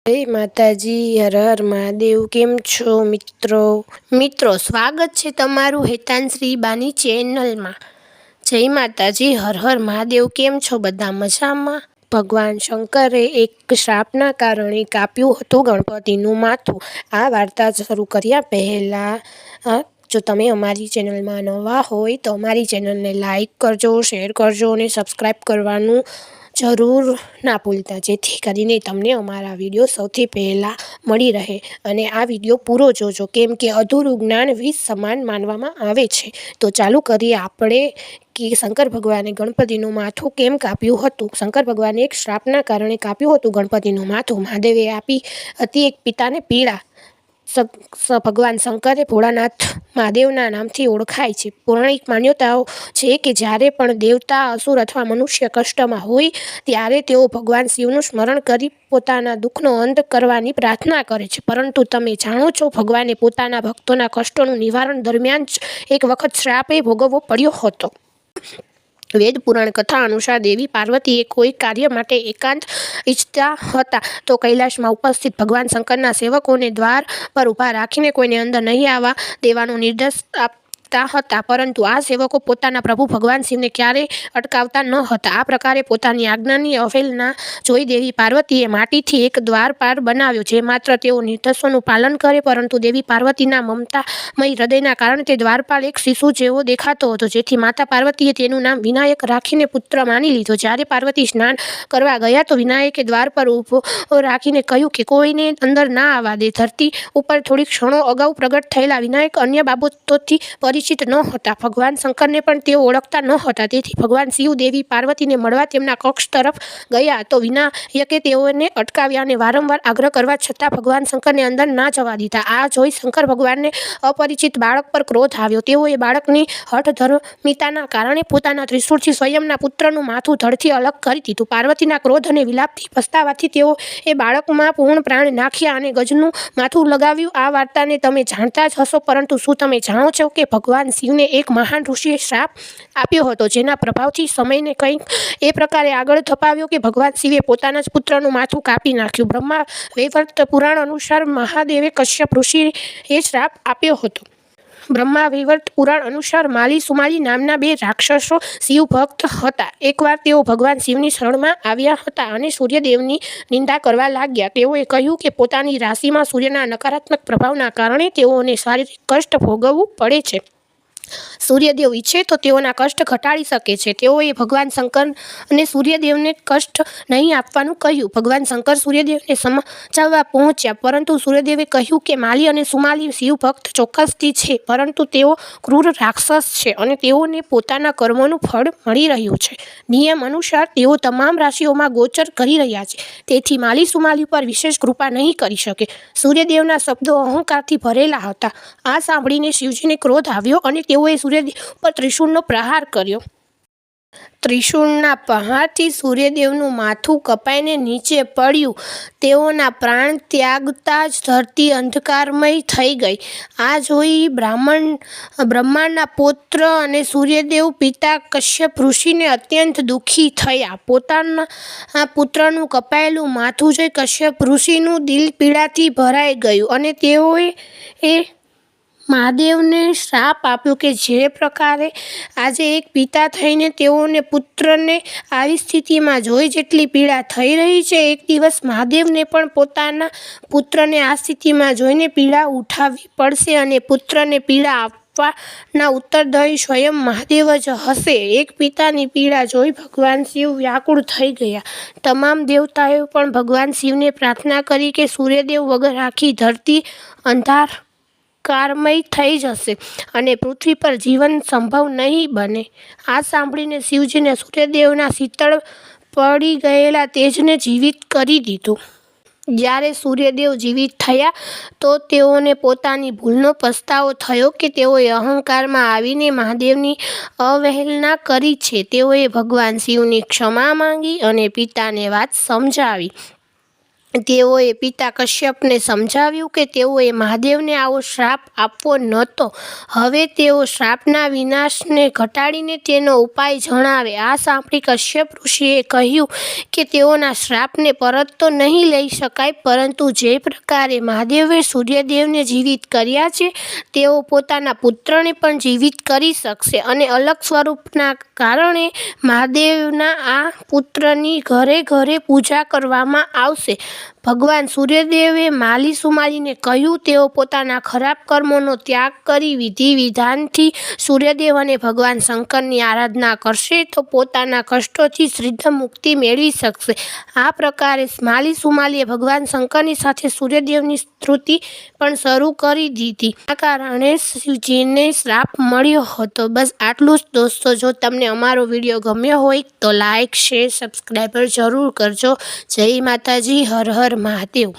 જય માતાજી, હર હર મહાદેવ. કેમ છો મિત્રો સ્વાગત છે તમારું હેતાંશ્રી બાની ચેનલમાં. જય માતાજી, હર હર મહાદેવ. કેમ છો બધા? મજામાં? ભગવાન શંકરે એક શ્રાપના કારણે કાપ્યું હતું ગણપતિનું માથું. આ વાર્તા શરૂ કર્યા પહેલાં જો તમે અમારી ચેનલમાં નવા હોય તો અમારી ચેનલને લાઈક કરજો, શેર કરજો અને સબસ્ક્રાઈબ કરવાનું જરૂર ના ભૂલતા, જેથી કરીને તમને અમારા વિડીયો સૌથી પહેલાં મળી રહે. અને આ વિડીયો પૂરો જોજો, કેમ કે અધૂરું જ્ઞાન વિષ સમાન માનવામાં આવે છે. તો ચાલુ કરીએ આપણે કે શંકર ભગવાને ગણપતિનું માથું કેમ કાપ્યું હતું. શંકર ભગવાને એક શ્રાપના કારણે કાપ્યું હતું ગણપતિનું માથું. મહાદેવે આપી હતી એક પિતાને પીડા. ભગવાન શંકરે ભોળાનાથ મહાદેવના નામથી ઓળખાય છે. પૌરાણિક માન્યતાઓ છે કે જ્યારે પણ દેવતા, અસુર અથવા મનુષ્ય કષ્ટમાં હોય ત્યારે તેઓ ભગવાન શિવનું સ્મરણ કરી પોતાના દુઃખનો અંત કરવાની પ્રાર્થના કરે છે. પરંતુ તમે જાણો છો, ભગવાને પોતાના ભક્તોના કષ્ટોનું નિવારણ દરમિયાન જ એક વખત શ્રાપે ભોગવવો પડ્યો હતો. વેદ પુરાણ કથા અનુસાર દેવી પાર્વતીએ કોઈ કાર્ય માટે એકાંત ઈચ્છતા હતા તો કૈલાશમાં ઉપસ્થિત ભગવાન શંકરના સેવકોને દ્વાર પર ઊભા રાખીને કોઈને અંદર નહીં આવવા દેવાનો નિર્દેશ આપતા હતા. પરંતુ આ સેવકો પોતાના પ્રભુ ભગવાન શિવને ક્યારેય અટકાવતા ન હતા. આ પ્રકારે પોતાની આજ્ઞાની અવહેલના જોઈ દેવી પાર્વતીએ માટીથી એક દ્વારપાલ બનાવ્યો, જે માત્ર તેઓ નિર્દેશોનું પાલન કરે. પરંતુ દેવી પાર્વતીના મમતામય હૃદયના કારણે તે દ્વારપાલ એક શિશુ જેવો દેખાતો હતો, જેથી માતા પાર્વતીએ તેનું નામ વિનાયક રાખીને પુત્ર માની લીધો. જ્યારે પાર્વતી સ્નાન કરવા ગયા તો વિનાયકે દ્વાર પર ઊભો રાખીને કહ્યું કે કોઈને અંદર ના આવવા દે. ધરતી ઉપર થોડી ક્ષણો અગાઉ પ્રગટ થયેલા વિનાયક અન્ય બાબતોથી પરિચિત ન હતા. ભગવાન શંકરને પણ તેઓ ઓળખતા ન હતા. તેથી ભગવાન શિવ દેવી પાર્વતીને મળવા તેમના કક્ષ તરફ ગયા તો વિનાયકે તેઓને અટકાવ્યા અને વારંવાર આગ્રહ કરવા છતાં ભગવાન શંકરને અંદર ના જવા દીધા. આ જોઈ શંકર ભગવાનને અપરિચિત બાળક પર ક્રોધ આવ્યો. તેઓએ બાળકની હઠધર્મિતાના કારણે પોતાના ત્રિશૂળથી સ્વયંના પુત્રનું માથું ધડથી અલગ કરી દીધું. પાર્વતીના ક્રોધ અને વિલાપથી પસ્તાવાથી તેઓ એ બાળકમાં પૂર્ણ પ્રાણ નાખ્યા અને ગજનું માથું લગાવ્યું. આ વાર્તાને તમે જાણતા જ હશો, પરંતુ શું તમે જાણો છો કે ભગવાન શિવને એક મહાન ઋષિએ શ્રાપ આપ્યો હતો, જેના પ્રભાવથી સમયને કંઈક એ પ્રકારે આગળ ધપાવ્યો કે ભગવાન શિવે પોતાના જ પુત્રનું માથું કાપી નાખ્યું. બ્રહ્મા વૈવર્ત પુરાણ અનુસાર મહાદેવે કશ્યપ ઋષિએ શ્રાપ આપ્યો હતો. બ્રહ્મા વૈવર્ત પુરાણ અનુસાર માલી સુમાલી નામના બે રાક્ષસો શિવ ભક્ત હતા. એકવાર તેઓ ભગવાન શિવની શરણમાં આવ્યા હતા અને સૂર્યદેવની નિંદા કરવા લાગ્યા. તેઓએ કહ્યું કે પોતાની રાશિમાં સૂર્યના નકારાત્મક પ્રભાવના કારણે તેઓને શારીરિક કષ્ટ ભોગવવું પડે છે. સૂર્યદેવ ઈચ્છે તો તેઓના કષ્ટ ઘટાડી શકે છે. તેઓએ ભગવાન શંકર અને સૂર્યદેવને કષ્ટ નહીં આપવાનું કહ્યું. ભગવાન શંકર સૂર્યદેવને સમજાવવા પહોંચ્યા, પરંતુ સૂર્યદેવે કહ્યું કે માલી અને સુમાલી શિવ ભક્ત ચોક્કસથી છે, પરંતુ તેઓ ક્રૂર રાક્ષસ છે અને તેઓને પોતાના કર્મોનું ફળ મળી રહ્યું છે. નિયમ અનુસાર તેઓ તમામ રાશિઓમાં ગોચર કરી રહ્યા છે, તેથી માલી સુમાલી પર વિશેષ કૃપા નહીં કરી શકે. સૂર્યદેવના શબ્દો અહંકારથી ભરેલા હતા. આ સાંભળીને શિવજીને ક્રોધ આવ્યો અને તેઓએ સૂર્યદેવ પર ત્રિશૂળનો પ્રહાર કર્યો. ત્રિશૂળના પ્રહારથી સૂર્યદેવનું માથું કપાઈને નીચે પડ્યું. તેઓના પ્રાણ ત્યાગતા જ ધરતી અંધકારમય થઈ ગઈ. આ જોઈ બ્રહ્માના પૌત્ર અને સૂર્યદેવ પિતા કશ્યપ ઋષિને અત્યંત દુઃખી થયા. પોતાના પુત્રનું કપાયેલું માથું જોઈ કશ્યપ ઋષિનું દિલ પીડાથી ભરાઈ ગયું અને તેઓએ મહાદેવને શ્રાપ આપ્યો કે જે પ્રકારે આજે એક પિતા થઈને તેઓને પુત્રને આવી સ્થિતિમાં જોઈ જેટલી પીડા થઈ રહી છે, એક દિવસ મહાદેવને પણ પોતાના પુત્રને આ સ્થિતિમાં જોઈને પીડા ઉઠાવવી પડશે અને પુત્રને પીડા આપવાના ઉત્તરદાયી સ્વયં મહાદેવ જ હશે. એક પિતાની પીડા જોઈ ભગવાન શિવ વ્યાકુળ થઈ ગયા. તમામ દેવતાઓએ પણ ભગવાન શિવને પ્રાર્થના કરી કે સૂર્યદેવ વગર આખી ધરતી અંધકારમય થઈ જશે અને પૃથ્વી પર જીવન સંભવ નહીં બને. આ સાંભળીને શિવજીને સૂર્યદેવના શીતળ પડી ગયેલા તેજને જીવિત કરી દીધું. જ્યારે સૂર્યદેવ જીવિત થયા તો તેઓને પોતાની ભૂલનો પસ્તાવો થયો કે તેઓએ અહંકારમાં આવીને મહાદેવની અવહેલના કરી છે. તેઓએ ભગવાન શિવની ક્ષમા માંગી અને પિતાને વાત સમજાવી. તેઓએ પિતા કશ્યપને સમજાવ્યું કે તેઓએ મહાદેવને આવો શ્રાપ આપવો નહોતો. હવે તેઓ શ્રાપના વિનાશને ઘટાડીને તેનો ઉપાય જણાવે. આ સાંભળી કશ્યપ ઋષિએ કહ્યું કે તેઓના શ્રાપને પરત તો નહીં લઈ શકાય, પરંતુ જે પ્રકારે મહાદેવે સૂર્યદેવને જીવિત કર્યા છે તેઓ પોતાના પુત્રને પણ જીવિત કરી શકશે અને અલગ સ્વરૂપના કારણે મહાદેવના આ પુત્રની ઘરે ઘરે પૂજા કરવામાં આવશે. ભગવાન સૂર્યદેવે માલી સુમાલીને કહ્યું તેઓ પોતાના ખરાબ કર્મોનો ત્યાગ કરી વિધિ વિધાનથી સૂર્યદેવ અને ભગવાન શંકરની આરાધના કરશે તો પોતાના કષ્ટોથી સિદ્ધ મુક્તિ મેળવી શકશે. આ પ્રકારે માલી સુમાલીએ ભગવાન શંકરની સાથે સૂર્યદેવની સ્તુતિ પણ શરૂ કરી દીધી. આ કારણે શિવજીને શ્રાપ મળ્યો હતો. બસ આટલું જ દોસ્તો. જો તમને અમારો વિડીયો ગમ્યો હોય તો લાઈક, શેર, સબસ્ક્રાઈબર જરૂર કરજો. જય માતાજી. હર હર મહાદેવ.